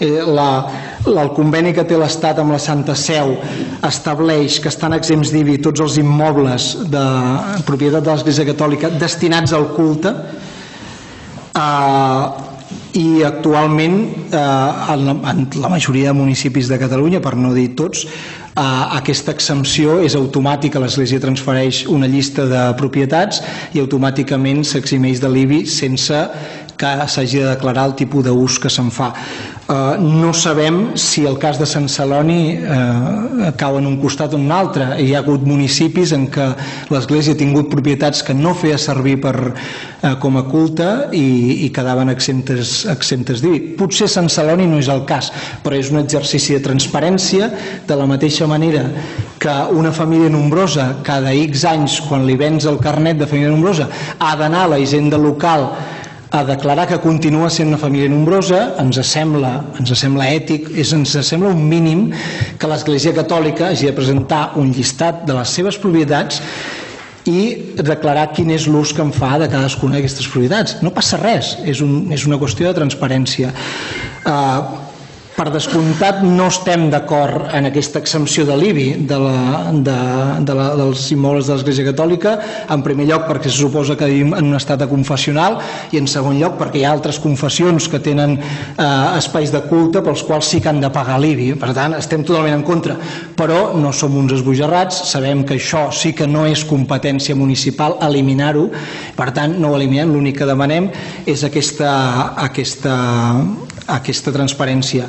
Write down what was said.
El conveni que té l'Estat amb la Santa Seu estableix que estan exempts d'IBI tots els immobles de propietat de l'Església Catòlica destinats al culte, i actualment en la majoria de municipis de Catalunya, per no dir tots, aquesta exempció és automàtica. L'Església transfereix una llista de propietats i automàticament s'eximeix de l'IBI sense que s'hagi de declarar el tipus d'ús que se'n fa. No sabem si el cas de Sant Celoni cau en un costat o en un altre. Hi ha hagut municipis en què l'Església ha tingut propietats que no feia servir com a culte i quedaven exemptes d'IBI. Potser Sant Celoni no és el cas, però és un exercici de transparència, de la mateixa manera que una família nombrosa cada X anys, quan li vens el carnet de família nombrosa, ha d'anar a la hisenda local a declarar que continua sent una família nombrosa. Ens sembla ètic, ens sembla un mínim que l'Església Catòlica hagi de presentar un llistat de les seves propietats i declarar quin és l'ús que en fa de cadascuna d'aquestes propietats. No passa res, és una qüestió de transparència. Per descomptat, no estem d'acord en aquesta exempció de l'IBI dels immobles de l'Església Catòlica, en primer lloc perquè se suposa que vivim en un estat confessional i en segon lloc perquè hi ha altres confessions que tenen espais de culte pels quals sí que han de pagar l'IBI. Per tant, estem totalment en contra, però no som uns esbojarrats, sabem que això sí que no és competència municipal eliminar-ho, per tant no ho eliminem, l'únic que demanem és aquesta transparència.